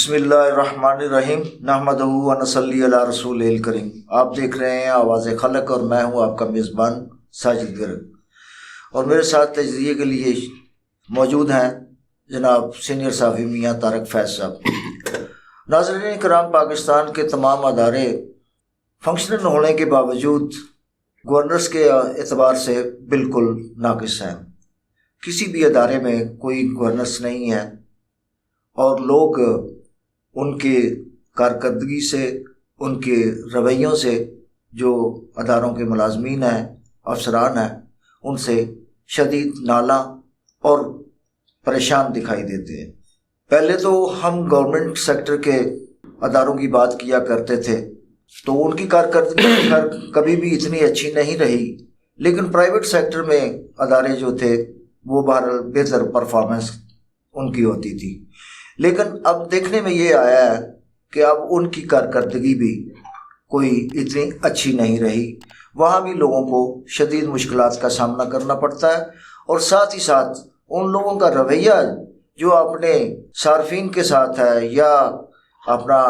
بسم اللہ الرحمن الرحیم نحمدہ و نصلی علی رسول الکریم۔ آپ دیکھ رہے ہیں آواز خلق اور میں ہوں آپ کا میزبان ساجد گرگ، اور میرے ساتھ تجزیے کے لیے موجود ہیں جناب سینئر صحافی میاں طارق فیض صاحب۔ ناظرین کرام، پاکستان کے تمام ادارے فنکشنل ہونے کے باوجود گورننس کے اعتبار سے بالکل ناقص ہیں۔ کسی بھی ادارے میں کوئی گورننس نہیں ہے اور لوگ ان کے کارکردگی سے، ان کے رویوں سے، جو اداروں کے ملازمین ہیں، افسران ہیں، ان سے شدید نالاں اور پریشان دکھائی دیتے ہیں۔ پہلے تو ہم گورنمنٹ سیکٹر کے اداروں کی بات کیا کرتے تھے تو ان کی کارکردگی کبھی بھی اتنی اچھی نہیں رہی، لیکن پرائیویٹ سیکٹر میں ادارے جو تھے وہ بہرحال بہتر پرفارمنس ان کی ہوتی تھی۔ لیکن اب دیکھنے میں یہ آیا ہے کہ اب ان کی کارکردگی بھی کوئی اتنی اچھی نہیں رہی۔ وہاں بھی لوگوں کو شدید مشکلات کا سامنا کرنا پڑتا ہے، اور ساتھ ہی ساتھ ان لوگوں کا رویہ جو اپنے صارفین کے ساتھ ہے یا اپنا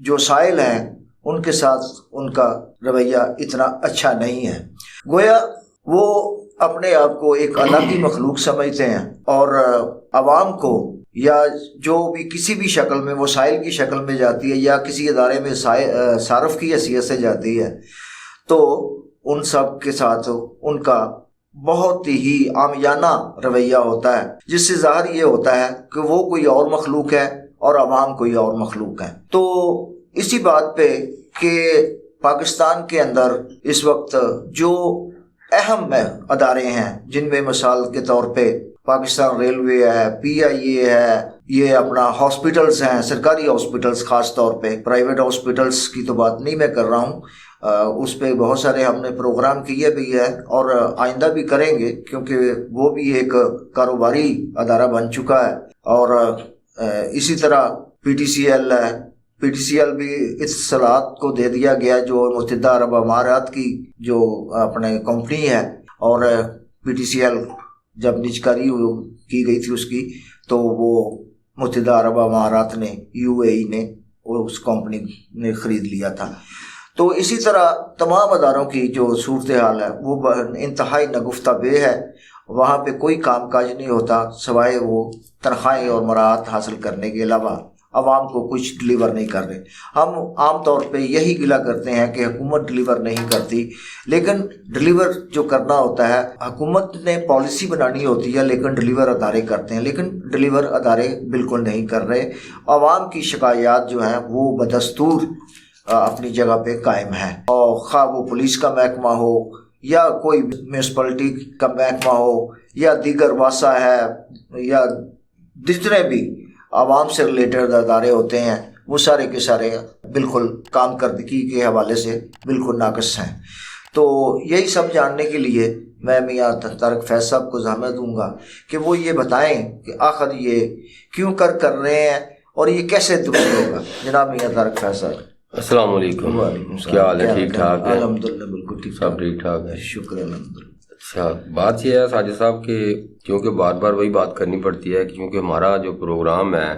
جو سائل ہیں ان کے ساتھ ان کا رویہ اتنا اچھا نہیں ہے۔ گویا وہ اپنے آپ کو ایک الگ ہی مخلوق سمجھتے ہیں، اور عوام کو یا جو بھی کسی بھی شکل میں وہ سائل کی شکل میں جاتی ہے یا کسی ادارے میں صارف کی حیثیت سے جاتی ہے تو ان سب کے ساتھ ان کا بہت ہی عامیانہ رویہ ہوتا ہے، جس سے ظاہر یہ ہوتا ہے کہ وہ کوئی اور مخلوق ہے اور عوام کوئی اور مخلوق ہے۔ تو اسی بات پہ کہ پاکستان کے اندر اس وقت جو اہم ادارے ہیں، جن میں مثال کے طور پہ پاکستان ریلوے ہے، پی آئی اے ہے، یہ اپنا ہاسپٹلز ہیں، سرکاری ہاسپٹلز، خاص طور پہ پرائیویٹ ہاسپٹلز کی تو بات نہیں میں کر رہا ہوں، اس پہ بہت سارے ہم نے پروگرام کیے بھی ہے اور آئندہ بھی کریں گے، کیونکہ وہ بھی ایک کاروباری ادارہ بن چکا ہے۔ اور اسی طرح پی ٹی سی ایل ہے، پی ٹی سی ایل بھی اس صلاحیت کو دے دیا گیا جو متحدہ عرب امارات کی جو اپنے کمپنی ہے، اور پی ٹی سی ایل جب نجکاری کی گئی تھی اس کی تو وہ متحدہ عرب امارات نے، یو اے ای نے اس کمپنی نے خرید لیا تھا۔ تو اسی طرح تمام اداروں کی جو صورتحال ہے وہ انتہائی نگفتہ بے ہے۔ وہاں پہ کوئی کام کاج نہیں ہوتا سوائے وہ تنخواہیں اور مراعات حاصل کرنے کے علاوہ عوام کو کچھ ڈلیور نہیں کر رہے۔ ہم عام طور پہ یہی گلہ کرتے ہیں کہ حکومت ڈلیور نہیں کرتی، لیکن ڈلیور جو کرنا ہوتا ہے، حکومت نے پالیسی بنانی ہوتی ہے لیکن ڈلیور ادارے کرتے ہیں، لیکن ڈلیور ادارے بالکل نہیں کر رہے۔ عوام کی شکایات جو ہیں وہ بدستور اپنی جگہ پہ قائم ہیں، اور خواہ وہ پولیس کا محکمہ ہو یا کوئی میونسپلٹی کا محکمہ ہو یا دیگر واسا ہے یا جتنے بھی عوام سے ریلیٹڈ ادارے ہوتے ہیں، وہ سارے کے سارے بالکل کام کردگی کے حوالے سے بالکل ناقص ہیں۔ تو یہی سب جاننے کے لیے میں میاں طارق فیض صاحب کو زحمت دوں گا کہ وہ یہ بتائیں کہ آخر یہ کیوں کر رہے ہیں اور یہ کیسے درست ہوگا۔ جناب میاں طارق فیض صاحب، السلام علیکم۔ کیا حال ہے؟ ٹھیک ٹھاک ہے؟ الحمدللہ بالکل ٹھیک، سب ٹھیک ٹھاک ہے، شکر الحمدللہ۔ اچھا، بات یہ ہے ساجد صاحب کہ کیونکہ بار بار وہی بات کرنی پڑتی ہے، کیونکہ ہمارا جو پروگرام ہے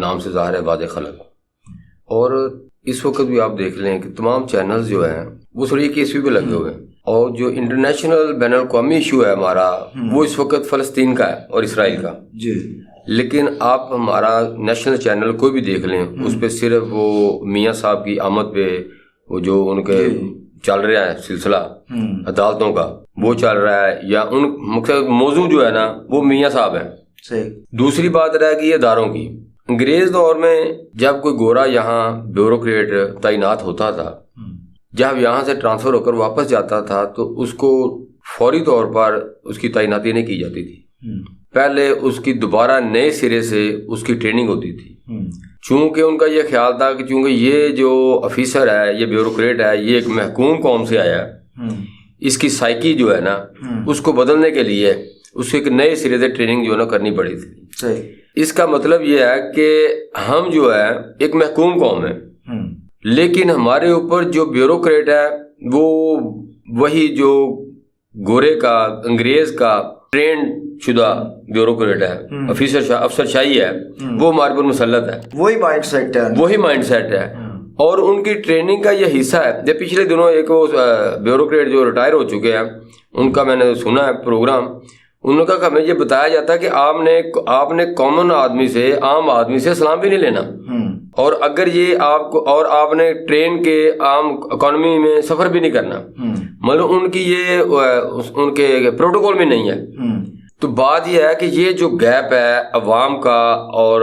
نام سے ظاہر ہے آواز خلق، اور اس وقت بھی آپ دیکھ لیں کہ تمام چینلز جو ہیں وہ صرف ایک ایشو پہ لگے ہوئے ہیں، اور جو انٹرنیشنل بین الاقوامی ایشو ہے ہمارا وہ اس وقت فلسطین کا ہے اور اسرائیل کا جی۔ لیکن آپ ہمارا نیشنل چینل کوئی بھی دیکھ لیں، اس پہ صرف وہ میاں صاحب کی آمد پہ وہ جو ان کے چل رہا ہے سلسلہ عدالتوں کا وہ چل رہا ہے، یا ان مقصد موضوع جو ہے نا وہ میاں صاحب ہیں۔ صحیح۔ دوسری بات رہ گئی اداروں کی۔ انگریز دور میں جب کوئی گورا یہاں بیوروکریٹ تعینات ہوتا تھا، جب یہاں سے ٹرانسفر ہو کر واپس جاتا تھا تو اس کو فوری طور پر اس کی تعیناتی نہیں کی جاتی تھی، پہلے اس کی دوبارہ نئے سرے سے اس کی ٹریننگ ہوتی تھی، چونکہ ان کا یہ خیال تھا کہ چونکہ یہ جو آفیسر ہے، یہ بیوروکریٹ ہے، یہ ایک محکوم قوم سے آیا ہے، اس کی سائیکی جو ہے نا اس کو بدلنے کے لیے اس کو ایک نئے سرے سے ٹریننگ جو ہے نا کرنی پڑی تھی۔ صحیح۔ اس کا مطلب یہ ہے کہ ہم جو ہے ایک محکوم قوم ہے، لیکن ہمارے اوپر جو بیوروکریٹ ہے وہ وہی جو گورے کا، انگریز کا ٹرینڈ شدہ بیوروکریٹ ہے، افسر شاہی ہے، وہ ہمارے پر مسلط ہے، وہی مائنڈ سیٹ ہے اور ان کی ٹریننگ کا یہ حصہ ہے. جب پچھلے دنوں ایک وہ بیوروکریٹ جو ریٹائر ہو چکے ہیں ان کا میں نے سنا ہے پروگرام، انہوں نے کہا کہ ہمیں یہ بتایا جاتا ہے کہ آپ نے کامن آدمی سے، عام آدمی سے سلام بھی نہیں لینا، اور اگر یہ آپ کو، اور آپ نے ٹرین کے عام اکانومی میں سفر بھی نہیں کرنا، مطلب ان کی یہ ان کے پروٹوکول میں نہیں ہے. تو بات یہ ہے کہ یہ جو گیپ ہے عوام کا اور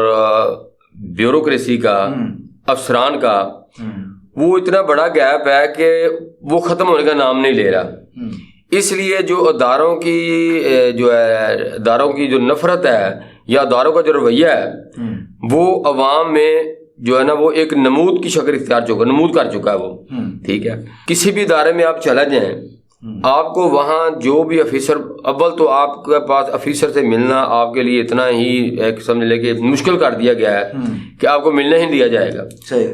بیوروکریسی کا، افسران کا، وہ اتنا بڑا گیپ ہے کہ وہ ختم ہونے کا نام نہیں لے رہا. اس لیے جو اداروں کی جو نفرت ہے یا اداروں کا جو رویہ ہے وہ عوام میں جو ہے نا وہ ایک نمود کی شکل نمود کر چکا ہے وہ. ٹھیک ہے، کسی بھی ادارے میں آپ چلا جائیں، آپ کو وہاں جو بھی افیسر، اول تو آپ کے پاس افیسر سے ملنا آپ کے لیے اتنا ہی ایک سمجھ لے کہ مشکل کر دیا گیا ہے کہ آپ کو ملنا ہی دیا جائے گا.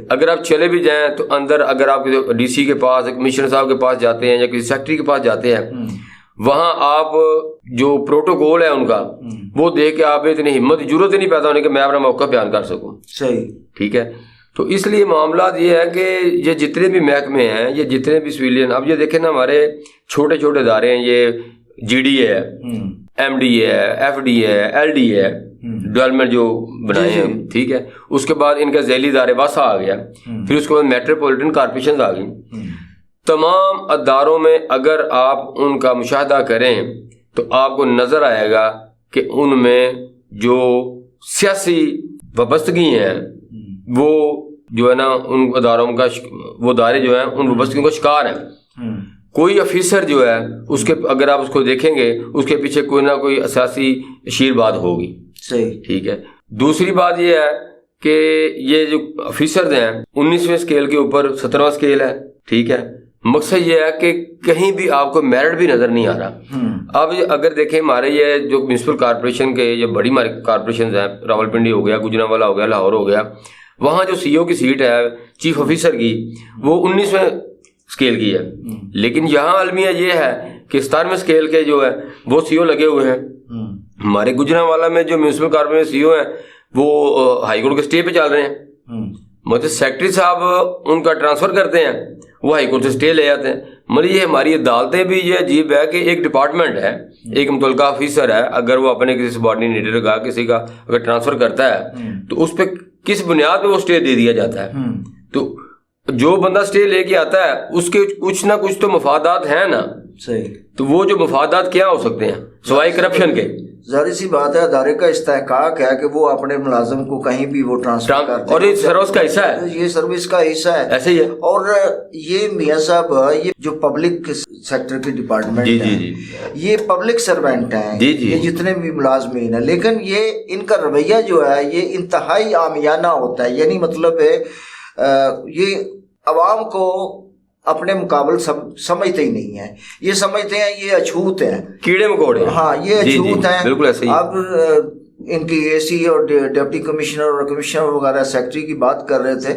اگر آپ چلے بھی جائیں تو اندر، اگر آپ ڈی سی کے پاس، کمشنر صاحب کے پاس جاتے ہیں یا کسی سیکٹری کے پاس جاتے ہیں، وہاں آپ جو پروٹوکول ہے ان کا وہ دیکھ کے آپ اتنی ہمت، ضرورت ہی نہیں پیدا ہونے کہ میں اپنا موقع بیان کر سکوں. ٹھیک ہے، تو اس لیے معاملات یہ ہے کہ یہ جتنے بھی محکمے ہیں، یہ جتنے بھی سویلین، اب یہ دیکھیں نا ہمارے چھوٹے چھوٹے ادارے ہیں، یہ جی ڈی ہے، ایم ڈی ہے، ایف ڈی ہے، ایل ڈی ہے، ڈیولپمنٹ جو بنائے ہیں. ٹھیک ہے، اس کے بعد ان کا ذیلی ادارے واسا آ گیا، پھر اس کے بعد میٹروپولیٹن کارپوریشنز آ گئی. تمام اداروں میں اگر آپ ان کا مشاہدہ کریں تو آپ کو نظر آئے گا کہ ان میں جو سیاسی وابستگی ہیں وہ جو ہے نا ان اداروں کا، وہ ادارے جو ہیں ان وابستگیوں کا شکار ہیں. کوئی افیسر جو ہے اس کے، اگر آپ اس کو دیکھیں گے اس کے پیچھے کوئی نہ کوئی اساسی شیر بات ہوگی. ٹھیک ہے. دوسری بات یہ ہے کہ یہ جو افیسر ہیں 19ویں اسکیل کے اوپر 17واں اسکیل ہے. ٹھیک ہے، مقصد یہ ہے کہ کہیں بھی آپ کو میرٹ بھی نظر نہیں آ رہا. اب اگر دیکھیں ہمارے یہ جو میونسپل کارپوریشن کے یہ بڑی کارپوریشنز ہیں، راولپنڈی ہو گیا، گجرانوالہ ہو گیا، لاہور ہو گیا، وہاں جو سی او کی سیٹ ہے چیف آفیسر کی وہ 19ویں اسکیل کی ہے. لیکن یہاں المیہ یہ ہے کہ 17ویں اسکیل کے جو ہے وہ سی او لگے ہوئے ہیں. ہمارے گجرانوالہ میں جو میونسپل کارپوریشن سی او ہیں وہ ہائی کورٹ کے اسٹے پہ چل رہے ہیں. مطلب سیکٹری صاحب ان کا ٹرانسفر کرتے ہیں، وہ ہائی کورٹ سے اسٹے لے جاتے ہیں. مطلب یہ ہماری عدالتیں بھی یہ عجیب ہے کہ ایک ڈپارٹمنٹ ہے، ایک متعلقہ آفیسر ہے، اگر وہ اپنے کسی سبارڈینیٹر کا کسی کا اگر ٹرانسفر کرتا ہے تو اس پہ کس بنیاد پہ وہ اسٹے دے دیا جاتا ہے. تو جو بندہ اسٹے لے کے آتا ہے اس کے کچھ نہ کچھ تو مفادات ہیں نا. تو وہ جو مفادات کیا ہو سکتے ہیں سوائے کرپشن کے؟ ظاہر سی بات ہے ادارے کا استحقاق ہے کہ وہ اپنے ملازم کو کہیں بھی وہ ٹرانسفر کرتے ہیں، اور یہ سروس کا حصہ ہے، یہ سروس کا حصہ ہے. ایسے ہی ہے. اور یہ میاں صاحب یہ جو پبلک سیکٹر کے ڈپارٹمنٹ ہیں یہ پبلک سروینٹ ہیں، یہ جتنے بھی ملازمین ہیں، لیکن یہ ان کا رویہ جو ہے یہ انتہائی عامیانہ ہوتا ہے. یعنی مطلب ہے یہ عوام کو اپنے مقابل سمجھتے ہی نہیں ہیں، یہ سمجھتے ہیں یہ اچھوت ہیں، کیڑے مکوڑے. ہاں یہ اچھوت ہیں. بالکل ایسے ہی. اب ان کی اے سی اور ڈپٹی کمشنر اور کمشنر وغیرہ سیکٹری کی بات کر رہے تھے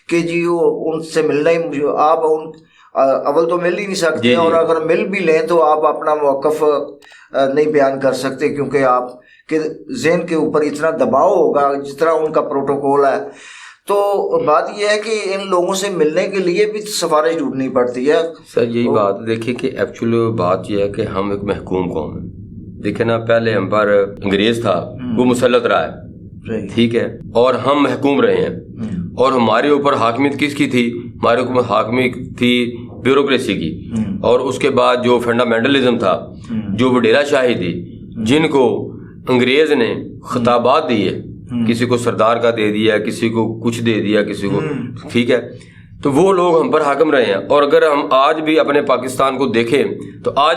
کہ جی وہ ان سے ملنا ہی، آپ ان اول تو مل ہی نہیں سکتے، اور اگر مل بھی لیں تو آپ اپنا موقف نہیں بیان کر سکتے کیونکہ آپ کے ذہن کے اوپر اتنا دباؤ ہوگا جس طرح ان کا پروٹوکول ہے. تو بات یہ ہے کہ ان لوگوں سے ملنے کے لیے بھی سفارش ڈھونڈنی پڑتی ہے. سر یہی بات دیکھیے کہ ایکچولی بات یہ ہے کہ ہم ایک محکوم قوم ہیں. دیکھیں نا، پہلے ہم پر انگریز تھا، وہ مسلط رہا ہے، ٹھیک ہے، اور ہم محکوم رہے ہیں. اور ہمارے اوپر حاکمیت کس کی تھی؟ ہمارے اوپر حاکمیت تھی بیوروکریسی کی. اور اس کے بعد جو فنڈامنٹلزم تھا، جو وڈیرا شاہی تھی، جن کو انگریز نے خطابات دیے، کسی کو سردار کا دے دیا، کسی کو کچھ دے دیا، کسی کو، ٹھیک ہے، تو وہ لوگ ہم پر حاکم رہے ہیں. اور اگر ہم آج بھی اپنے پاکستان کو دیکھیں تو آج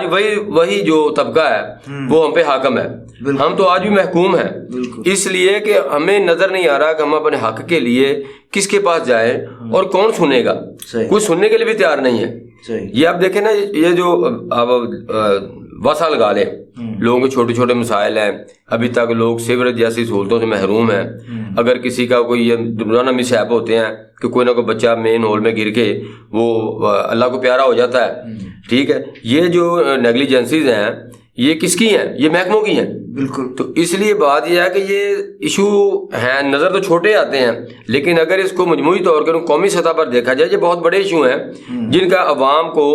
وہی جو طبقہ ہے وہ ہم پہ حاکم ہے. ہم تو آج بھی محکوم ہیں، اس لیے کہ ہمیں نظر نہیں آ رہا کہ ہم اپنے حق کے لیے کس کے پاس جائیں اور کون سنے گا. کوئی سننے کے لیے بھی تیار نہیں ہے. یہ آپ دیکھیں نا، یہ جو اب وسا لگا لیں، لوگوں کے چھوٹے چھوٹے مسائل ہیں، ابھی تک لوگ سیوریج جیسی سہولتوں سے محروم ہیں. اگر کسی کا کوئی یہ روزانہ مسائب ہوتے ہیں کہ کوئی نہ کوئی بچہ مین ہول میں گر کے وہ اللہ کو پیارا ہو جاتا ہے، ٹھیک ہے. یہ جو نیگلیجنسیز ہیں، یہ کس کی ہیں؟ یہ محکموں کی ہیں. بالکل. تو اس لیے بات یہ ہے کہ یہ ایشو ہیں، نظر تو چھوٹے آتے ہیں، لیکن اگر اس کو مجموعی طور پر قومی سطح پر دیکھا جائے، یہ بہت بڑے ایشو ہیں جن کا عوام کو،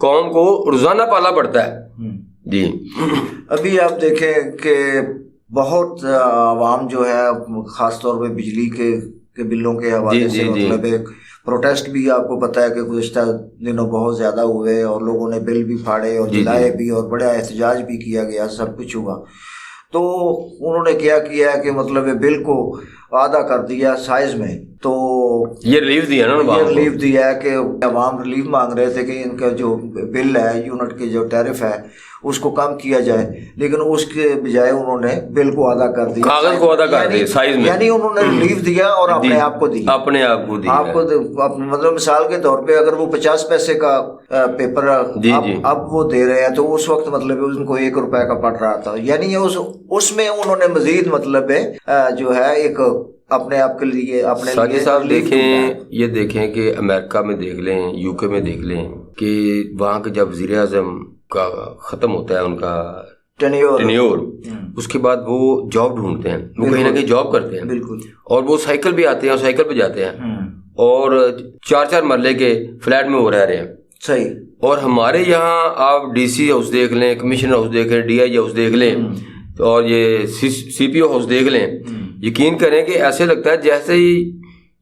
قوم کو روزانہ پالا پڑتا ہے. جی ابھی آپ دیکھیں کہ بہت عوام جو ہے خاص طور پہ بجلی کے بلوں کے حوالے سے مطلب ایک پروٹیسٹ بھی آپ کو پتہ ہے کہ گزشتہ دنوں بہت زیادہ ہوئے اور لوگوں نے بل بھی پھاڑے اور جلائے بھی اور بڑا احتجاج بھی کیا گیا، سب کچھ ہوا. تو انہوں نے کیا کیا کہ مطلب بل کو آدھا کر دیا سائز میں. تو یہ ریلیف دیا نا، یہ ریلیف دیا ہے کہ عوام ریلیف مانگ رہے تھے کہ ان کا جو بل ہے، یونٹ کے جو ٹیرف ہے اس کو کم کیا جائے، لیکن اس کے بجائے انہوں نے بل کو ادا کر دیا، کاغذ کو ادا کر دیا سائز میں. یعنی انہوں نے ریلیف دیا اور اپنے آپ کو دیا، اپنے آپ کو دیا. آپ کو مطلب مثال کے طور پہ اگر وہ 50 پیسے کا پیپر اب وہ دے رہے ہیں تو اس وقت مطلب ان کو 1 روپے کا پڑ رہا تھا. یعنی اس میں انہوں نے مزید مطلب جو ہے ایک اپنے آپ کے لیے اپنے ساجد صاحب دیکھیں، یہ دیکھیں کہ امریکہ میں دیکھ لیں، یو کے میں دیکھ لیں کہ وہاں کے جب وزیر اعظم کا ختم ہوتا ہے ان کا ٹینیور، اس کے بعد وہ جاب ڈھونڈتے ہیں، وہ کہیں نہ کہیں جاب کرتے ہیں. بالکل. اور وہ سائیکل بھی آتے ہیں اور سائیکل پہ جاتے ہیں اور 4 مرلے کے فلیٹ میں وہ رہ رہے ہیں. صحیح. اور ہمارے یہاں آپ ڈی سی ہاؤس دیکھ لیں، کمشنر ہاؤس دیکھ لیں، ڈی آئی جی ہاؤس دیکھ لیں اور یہ سی پی او ہاؤس دیکھ لیں، یقین کریں کہ ایسے لگتا ہے جیسے ہی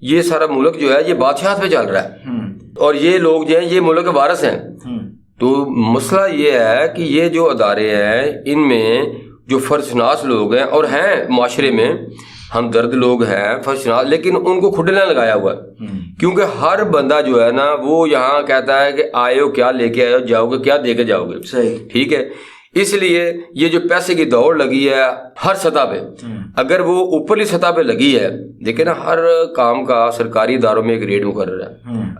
یہ سارا ملک جو ہے یہ بادشاہت پہ چل رہا ہے اور یہ لوگ جو ہیں یہ ملک کے وارث ہیں. تو مسئلہ یہ ہے کہ یہ جو ادارے ہیں ان میں جو فرض لوگ ہیں اور ہیں معاشرے میں ہمدرد لوگ ہیں فرض، لیکن ان کو کھڈے نہ لگایا ہوا ہے. کیونکہ ہر بندہ جو ہے نا وہ یہاں کہتا ہے کہ آئے ہو کیا لے کے آئے ہو، جاؤ گے کیا دے کے جاؤ گے. صحیح. ٹھیک ہے. اس لیے یہ جو پیسے کی دوڑ لگی ہے ہر سطح پہ، اگر وہ اوپرلی سطح پہ لگی ہے، دیکھیں نا ہر کام کا سرکاری اداروں میں ایک ریٹ مقرر ہے.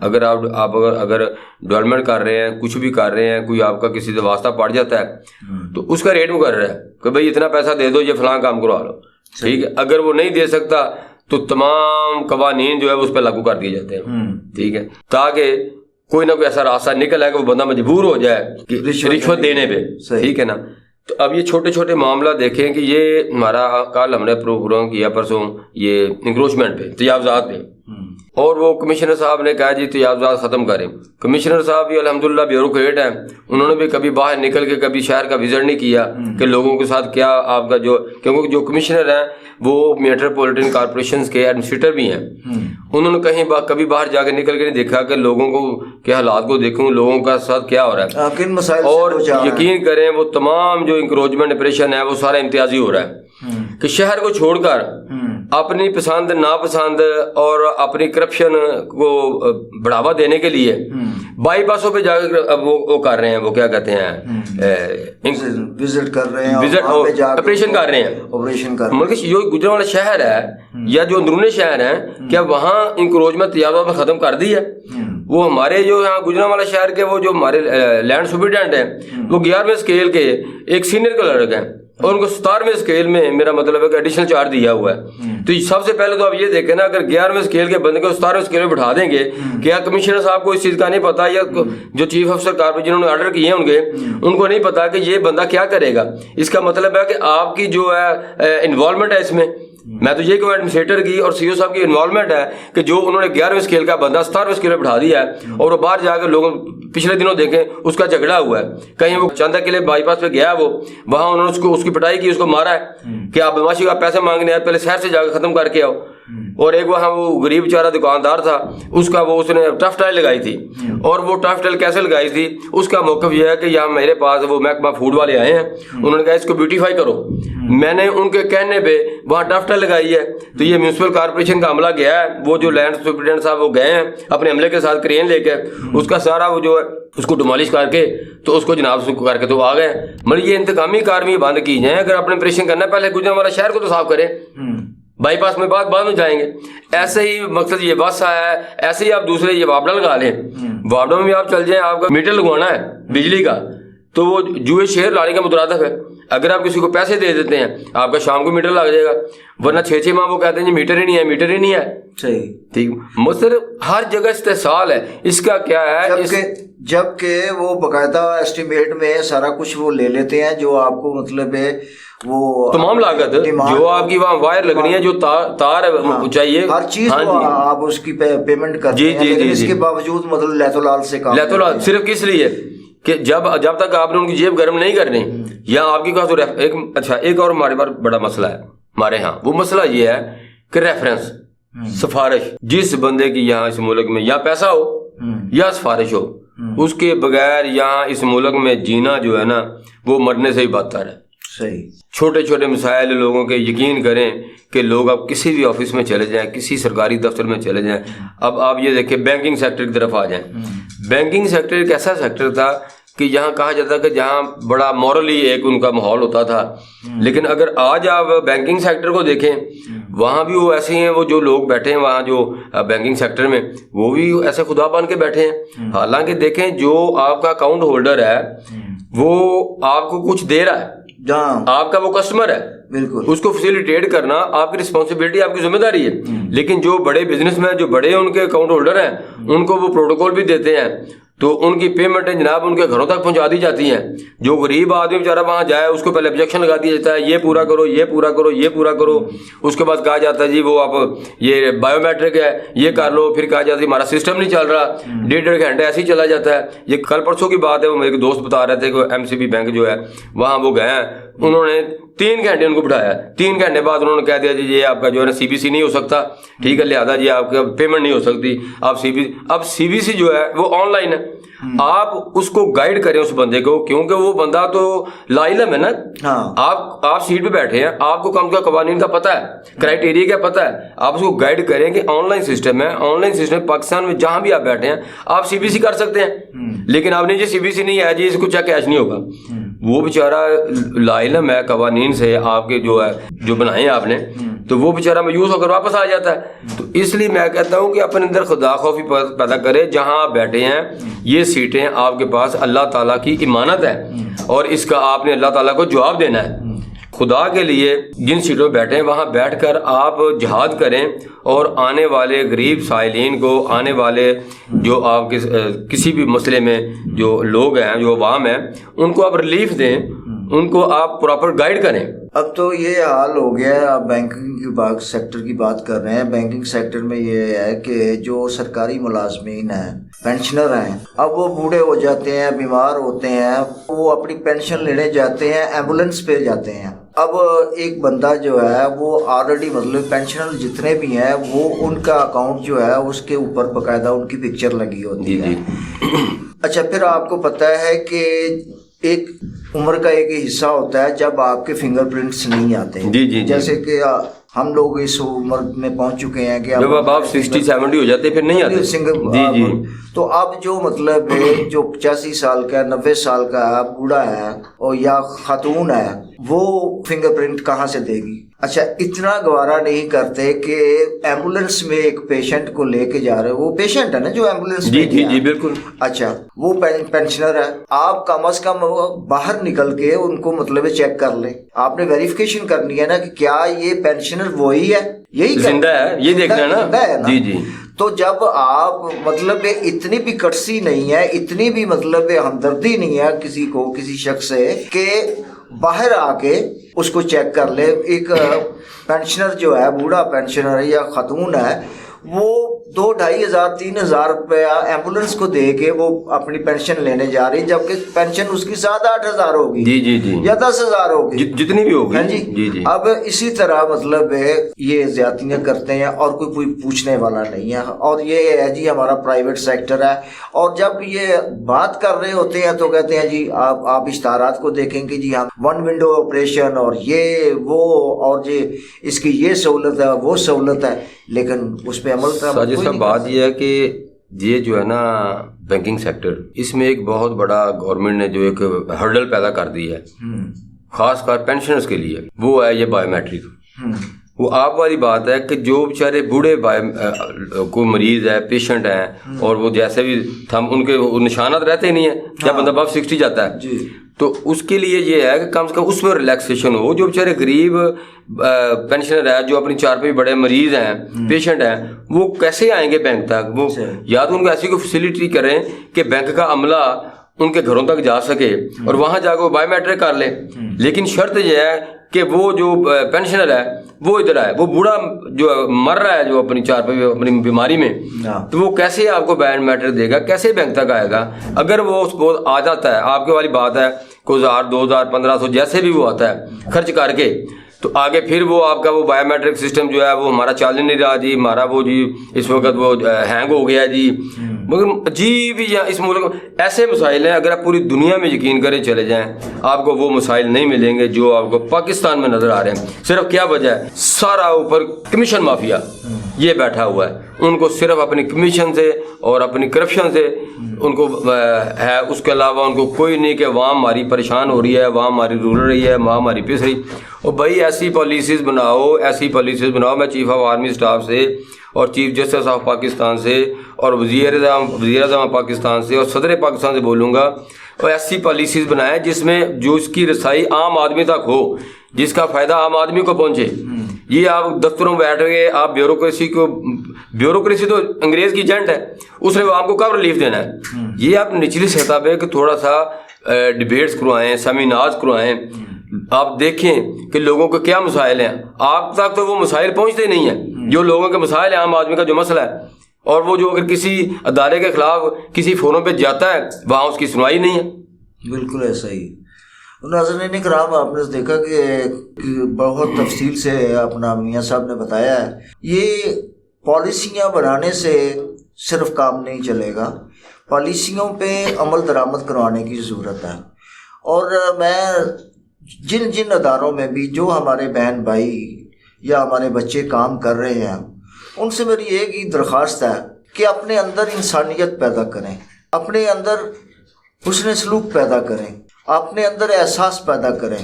اگر آپ اگر ڈیولپمنٹ کر رہے ہیں، کچھ بھی کر رہے ہیں، کوئی آپ کا کسی سے واسطہ پڑ جاتا ہے تو اس کا ریٹ مقرر ہے کہ بھائی اتنا پیسہ دے دو، یہ فلاں کام کروا لو. ٹھیک ہے. اگر وہ نہیں دے سکتا تو تمام قوانین جو ہے اس پہ لاگو کر دیے جاتے ہیں. ٹھیک ہے. تاکہ کوئی نہ کوئی ایسا راستہ نکل آئے کہ وہ بندہ مجبور ہو جائے کہ رشوت دینے پہ. ٹھیک ہے نا. تو اب یہ چھوٹے چھوٹے معاملہ دیکھیں کہ یہ ہمارا کل ہم نے پروگرام کیا پرسوں یہ انکروچمنٹ پہ، تجاوزات پہ، اور وہ کمشنر صاحب نے کہا جی تجاوزات ختم کریں. کمشنر صاحب بھی الحمدللہ بیوروکریٹ ہیں، انہوں نے بھی کبھی باہر نکل کے کبھی شہر کا وزٹ نہیں کیا کہ لوگوں کے ساتھ کیا آپ کا جو، کیونکہ جو کمشنر ہیں وہ میٹروپولیٹن کارپوریشنز کے ایڈمنسٹریٹر بھی ہیں. انہوں نے کہیں کبھی باہر جا کے نکل کے نہیں دیکھا کہ لوگوں کو کے حالات کو دیکھوں، لوگوں کا ساتھ کیا ہو رہا ہے. اور یقین کریں وہ تمام جو انکروچمنٹ آپریشن ہے وہ سارا امتیازی ہو رہا ہے کہ شہر کو چھوڑ کر اپنی پسند ناپسند اور اپنی کرپشن کو بڑھاوا دینے کے لیے بائی پاسوں پہ جا کے وہ کر رہے ہیں، وہ کیا کہتے ہیں، وزٹ کر رہے ہیں، وزٹ آپریشن کر رہے ہیں. مطلب جو گجرا والا شہر ہے یا جو اندرونی شہر ہیں، کیا وہاں انکروچمنٹ تجاوزات میں ختم کر دی ہے؟ وہ ہمارے جو یہاں گجرانوالہ شہر کے وہ جو ہمارے لینڈ سپرنٹینڈنٹ ہیں وہ 11ویں اسکیل کے ایک سینئر کلرک ہیں اور ان کو 17ویں اسکیل میں میرا مطلب ہے کہ ایڈیشنل چارج دیا ہوا ہے. تو سب سے پہلے تو آپ یہ دیکھیں نا، اگر 11ویں اسکیل کے بندے کو 17ویں اسکیل میں بٹھا دیں گے، کیا کمشنر صاحب کو اس چیز کا نہیں پتا، یا جو چیف افسر کارپوریٹ جنہوں نے آرڈر کیے ہوں گے ان کو نہیں پتا کہ یہ بندہ کیا کرے گا؟ اس کا مطلب ہے کہ آپ کی جو ہے انوالومنٹ ہے اس میں. میں تو یہ کہ ایڈمنسٹریٹر کی اور سی او صاحب کی انوالومنٹ ہے کہ جو انہوں نے 11ویں اسکیل کا بندہ 17ویں اسکیل میں بٹھا دیا ہے اور وہ باہر جا کے لوگوں پچھلے دنوں دیکھیں اس کا جھگڑا ہوا ہے. کہیں وہ چاندہ قلعے بائی پاس پہ گیا، وہ وہاں انہوں نے اس کی پٹائی کی، اس کو مارا ہے کہ آپ بدماشی کا پیسے مانگنے آئے، پہلے شہر سے جا کے ختم کر کے آؤ. اور ایک وہاں وہ غریب بیچارہ دکاندار تھا، اس کا وہ اس نے ٹف ٹائل لگائی تھی، اور وہ ٹف ٹائل کیسے لگائی تھی اس کا موقف یہ ہے کہ یہاں میرے پاس وہ محکمہ فوڈ والے آئے ہیں، انہوں نے کہا اس کو بیوٹیفائی کرو. میں نے ان کے کہنے پہ وہاں ٹف ٹائل لگائی ہے. تو یہ میونسپل کارپوریشن کا عملہ گیا ہے، وہ جو لینڈ سپرنٹینڈنٹ صاحب وہ گئے ہیں اپنے عملے کے ساتھ کرین لے کے، اس کا سارا وہ جو ہے اس کو ڈیمالش کر کے تو اس کو جناب سے کر کے تو آ گئے. مگر یہ انتقامی کارروائی بند کی جائیں. اگر اپنے آپریشن کرنا ہے پہلے گجرانوالہ شہر کو تو صاف کریں، بائی پاس میں بعد میں جائیں گے. ایسے ہی مقصد یہ بس آیا ہے، ایسے ہی آپ دوسرے یہ وابڈا لگا لیں، وابڈا میں بھی آپ چل جائیں، آپ کا میٹر لگوانا ہے بجلی کا تو وہ جوئے شہر لانے کا مترادف ہے. اگر آپ کسی کو پیسے دے دیتے ہیں آپ کا شام کو میٹر لگ جائے گا, ورنہ 6 ماہ وہ کہتے ہیں جی میٹر ہی نہیں ہے, میٹر ہی نہیں ہے. صحیح ٹھیک, مصر ہر جگہ استحصال ہے. اس کا کیا ہے, جبکہ وہ باقاعدہ ایسٹیمیٹ میں سارا کچھ وہ لے لیتے ہیں جو آپ کو مطلب ہے وہ تمام لاگت جو آپ کی وہاں وائر لگنی ہے, جو تار چاہیے, ہر چیز آپ اس کی پیمنٹ کرتے ہیں, لیکن اس کے باوجود مطلب لیت و لال سے کام لیت و لال صرف کس لیے کہ جب تک آپ نے ان کی جیب گرم نہیں کرنی یا آپ کی کہا تو اچھا ایک اور ہمارے پاس بڑا مسئلہ ہے ہمارے ہاں. وہ مسئلہ یہ ہے کہ ریفرنس, سفارش, جس بندے کی یہاں اس ملک میں یا پیسہ ہو یا سفارش ہو, اس کے بغیر یہاں اس ملک میں جینا جو ہے نا وہ مرنے سے ہی بدتر ہے. صحیح. چھوٹے چھوٹے مسائل لوگوں کے یقین کریں کہ لوگ اب کسی بھی آفس میں چلے جائیں, کسی سرکاری دفتر میں چلے جائیں. اب آپ یہ دیکھیں بینکنگ سیکٹر کی طرف آ جائیں. بینکنگ سیکٹر ایک ایسا سیکٹر تھا کہ یہاں کہا جاتا کہ جہاں بڑا مورلی ایک ان کا ماحول ہوتا تھا, لیکن اگر آج آپ بینکنگ سیکٹر کو دیکھیں وہاں بھی وہ ایسے ہیں, وہ جو لوگ بیٹھے ہیں وہاں جو بینکنگ سیکٹر میں وہ بھی ایسے خدا بن کے بیٹھے ہیں. حالانکہ دیکھیں جو آپ کا اکاؤنٹ ہولڈر ہے وہ آپ کو کچھ دے رہا ہے, آپ کا وہ کسٹمر ہے, بالکل اس کو فیسیلیٹیٹ کرنا آپ کی رسپانسبلٹی, آپ کی ذمہ داری ہے. لیکن جو بڑے بزنس مین, جو بڑے ان کے اکاؤنٹ ہولڈر ہیں, ان کو وہ پروٹوکول بھی دیتے ہیں تو ان کی پیمنٹیں جناب ان کے گھروں تک پہنچا دی جاتی ہیں. جو غریب آدمی بیچارہ وہاں جائے اس کو پہلے آبجیکشن لگا دیا جاتا ہے, یہ پورا کرو, یہ پورا کرو, یہ پورا کرو. اس کے بعد کہا جاتا ہے جی وہ آپ یہ بایو میٹرک ہے یہ کر لو. پھر کہا جاتا ہے ہمارا سسٹم نہیں چل رہا, 1.5 گھنٹے ایسے ہی چلا جاتا ہے. یہ کل پرسوں کی بات ہے, وہ میرے دوست بتا رہے تھے کہ MCB بینک جو ہے وہاں وہ گئے ہیں, انہوں نے 3 گھنٹے ان کو بٹھایا. 3 گھنٹے بعد انہوں نے کہہ دیا جی یہ آپ کا جو ہے نا CBC نہیں ہو سکتا, ٹھیک ہے, لہٰذا جی آپ کا پیمنٹ نہیں ہو سکتی. آپ اب CBC جو ہے وہ آن لائن ہے. آپ اس کو گائیڈ کریں اس بندے کو, کیونکہ وہ بندہ تو لا علم ہے نا. آپ سیٹ پہ بیٹھے ہیں, آپ کو کم کا قوانین کا پتہ ہے, کرائٹیریا کا پتہ ہے, آپ اس کو گائیڈ کریں کہ آن لائن سسٹم ہے. آن لائن سسٹم پاکستان میں جہاں بھی آپ بیٹھے ہیں آپ CBC کر سکتے ہیں, لیکن آپ نے جی CBC نہیں ہے جی اس کو چیک کیش نہیں ہوگا. وہ بیچارہ لا علم ہے قوانین سے, آپ کے جو ہے جو بنائے ہیں آپ نے, تو وہ بیچارہ مایوس ہو کر واپس آ جاتا ہے. تو اس لیے میں کہتا ہوں کہ اپنے اندر خدا خوفی پیدا کرے. جہاں آپ بیٹھے ہیں یہ سیٹیں آپ کے پاس اللہ تعالیٰ کی امانت ہے اور اس کا آپ نے اللہ تعالیٰ کو جواب دینا ہے. خدا کے لیے جن سیٹوں پہ بیٹھے ہیں وہاں بیٹھ کر آپ جہاد کریں اور آنے والے غریب سائلین کو, آنے والے جو آپ کے کسی بھی مسئلے میں جو لوگ ہیں, جو عوام ہیں, ان کو آپ ریلیف دیں, ان کو آپ پراپر گائیڈ کریں. اب تو یہ حال ہو گیا ہے, آپ بینکنگ کی سیکٹر کی بات کر رہے ہیں. بینکنگ سیکٹر میں یہ ہے کہ جو سرکاری ملازمین ہیں, پینشنر ہیں, اب وہ بوڑھے ہو جاتے ہیں, بیمار ہوتے ہیں, وہ اپنی پینشن لینے جاتے ہیں, ایمبولینس پہ جاتے ہیں. اب ایک بندہ جو ہے وہ آلریڈی مطلب پینشنر جتنے بھی ہیں وہ ان کا اکاؤنٹ جو ہے اس کے اوپر باقاعدہ ان کی پکچر لگی ہوتی ہے. اچھا, پھر آپ کو پتہ ہے کہ ایک عمر کا ایک حصہ ہوتا ہے جب آپ کے فنگر پرنٹس نہیں آتے. جیسے کہ ہم لوگ اس عمر میں پہنچ چکے ہیں کہ جب آپ 60-70 ہو جاتے پھر نہیں آتے. تو اب جو مطلب جو 85 سال کا 90 سال کا بوڑھا ہے اور یا خاتون ہے وہ فنگر پرنٹ کہاں سے دے گی؟ اچھا, اتنا گوارا نہیں کرتے کہ ایمبولینس میں ایک پیشنٹ کو لے کے جا رہے, وہ پیشنٹ ہے نا جو ایمبولینس میں. جی بالکل. اچھا, وہ پینشنر ہے, آپ کم از کم باہر نکل کے ان کو مطلب چیک کر لیں. آپ نے ویریفیکیشن کرنی ہے نا کہ کیا یہ پینشنر وہی ہے, یہی زندہ ہے, یہ دیکھنا ہے نا. جی. تو جب آپ مطلب اتنی بھی کٹسی نہیں ہے, اتنی بھی مطلب ہمدردی نہیں ہے کسی کو, کسی شخص سے کہ باہر آ کے اس کو چیک کر لے. ایک پینشنر جو ہے, بوڑھا پینشنر ہے یا خاتون ہے, وہ 2,500-3,000 روپیہ ایمبولینس کو دے کے وہ اپنی پینشن لینے جا رہی, جبکہ پینشن اس کی 7,000-8,000 ہوگی. جی یا 10,000 ہوگی, جتنی بھی ہوگی. ہاں جی. اب اسی طرح مطلب یہ زیادتیاں کرتے ہیں اور کوئی پوچھنے والا نہیں ہے. اور یہ ہے جی ہمارا پرائیویٹ سیکٹر ہے, اور جب یہ بات کر رہے ہوتے ہیں تو کہتے ہیں جی آپ اشتہارات کو دیکھیں کہ جی ہم 1 ونڈو آپریشن اور یہ وہ اور جی اس کی یہ سہولت ہے وہ سہولت ہے, لیکن اس پہ عمل ساجد صاحب بات یہ ہے کہ یہ جو ہے نا بینکنگ سیکٹر, اس میں ایک بہت بڑا گورنمنٹ نے جو ایک ہرڈل پیدا کر دی ہے خاص کر پینشنرز کے لیے, وہ ہے یہ بایو میٹرک. وہ آپ والی بات ہے کہ جو بیچارے بوڑھے کوئی مریض ہے, پیشنٹ ہیں, اور وہ جیسے بھی ان کے نشانات رہتے نہیں ہیں جب بندہ اب 60 جاتا ہے, تو اس کے لیے یہ ہے کہ کم سے کم اس میں ریلیکسیشن ہو. جو بیچارے غریب پینشنر ہے, جو اپنی چار پہ بڑے مریض ہیں, پیشنٹ ہیں, وہ کیسے آئیں گے بینک تک؟ وہ یا تو ان کو ایسی کوئی فیسلٹی کریں کہ بینک کا عملہ ان کے گھروں تک جا سکے اور وہاں جا کے وہ بایو میٹرک کر لیں. لیکن شرط یہ ہے کہ وہ جو پینشنر ہے وہ ادھر آئے. وہ بوڑھا جو مر رہا ہے جو اپنی چار پہ اپنی بیماری میں, تو وہ کیسے آپ کو بایو میٹرک دے گا, کیسے بینک تک آئے گا؟ اگر وہ سپوز آ جاتا ہے, آپ کے والی بات ہے کوئی 1000 2000 1500 جیسے بھی وہ آتا ہے خرچ کر کے, تو آگے پھر وہ آپ کا وہ بایو میٹرک سسٹم جو ہے وہ ہمارا چل نہیں رہا جی, ہمارا وہ جی اس وقت وہ ہینگ ہو گیا جی. مگر عجیب ہی اس ملک میں ایسے مسائل ہیں, اگر آپ پوری دنیا میں یقین کریں چلے جائیں آپ کو وہ مسائل نہیں ملیں گے جو آپ کو پاکستان میں نظر آ رہے ہیں. صرف کیا وجہ ہے؟ سارا اوپر کمیشن مافیا یہ بیٹھا ہوا ہے. ان کو صرف اپنی کمیشن سے اور اپنی کرپشن سے ان کو ہے, اس کے علاوہ ان کو کوئی نہیں کہ عوام ہماری پریشان ہو رہی ہے, عوام ہماری رول رہی ہے, عوام ہماری پس رہی. اور بھائی ایسی پالیسیز بناؤ, ایسی پالیسیز بناؤ. میں چیف آف آرمی اسٹاف سے اور چیف جسٹس آف پاکستان سے اور وزیر اعظم پاکستان سے اور صدر پاکستان سے بولوں گا, اور ایسی پالیسیز بنائیں جس میں جو اس کی رسائی عام آدمی تک ہو, جس کا فائدہ عام آدمی کو پہنچے. یہ آپ دفتروں میں بیٹھ گئے, آپ بیوروکریسی تو انگریز کی ایجنٹ ہے, اس نے آپ کو کب ریلیف دینا ہے؟ یہ آپ نچلی سطح پہ کہ تھوڑا سا ڈبیٹس کروائیں, سیمینارز کروائیں, آپ دیکھیں کہ لوگوں کے کیا مسائل ہیں. آپ تک تو وہ مسائل پہنچتے نہیں ہیں جو لوگوں کے مسائل ہیں, عام آدمی کا جو مسئلہ ہے. اور وہ جو اگر کسی ادارے کے خلاف کسی فورم پہ جاتا ہے وہاں اس کی سنوائی نہیں ہے. بالکل ایسا ہی. ناظرین کرام, آپ نے دیکھا کہ بہت تفصیل سے اپنا میاں صاحب نے بتایا ہے. یہ پالیسیاں بنانے سے صرف کام نہیں چلے گا, پالیسیوں پہ عمل درآمد کروانے کی ضرورت ہے. اور میں جن اداروں میں بھی جو ہمارے بہن بھائی یا ہمارے بچے کام کر رہے ہیں, ان سے میری ایک ہی درخواست ہے کہ اپنے اندر انسانیت پیدا کریں, اپنے اندر حسن سلوک پیدا کریں, اپنے اندر احساس پیدا کریں.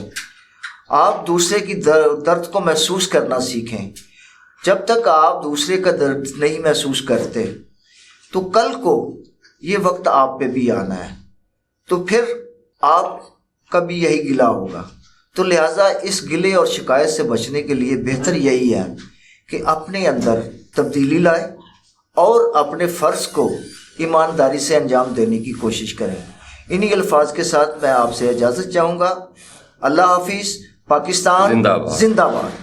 آپ دوسرے کی درد کو محسوس کرنا سیکھیں. جب تک آپ دوسرے کا درد نہیں محسوس کرتے تو کل کو یہ وقت آپ پہ بھی آنا ہے, تو پھر آپ کا بھی یہی گلہ ہوگا. تو لہٰذا اس گلے اور شکایت سے بچنے کے لیے بہتر یہی ہے کہ اپنے اندر تبدیلی لائیں اور اپنے فرض کو ایمانداری سے انجام دینے کی کوشش کریں. انہی الفاظ کے ساتھ میں آپ سے اجازت چاہوں گا. اللہ حافظ. پاکستان زندہ باد.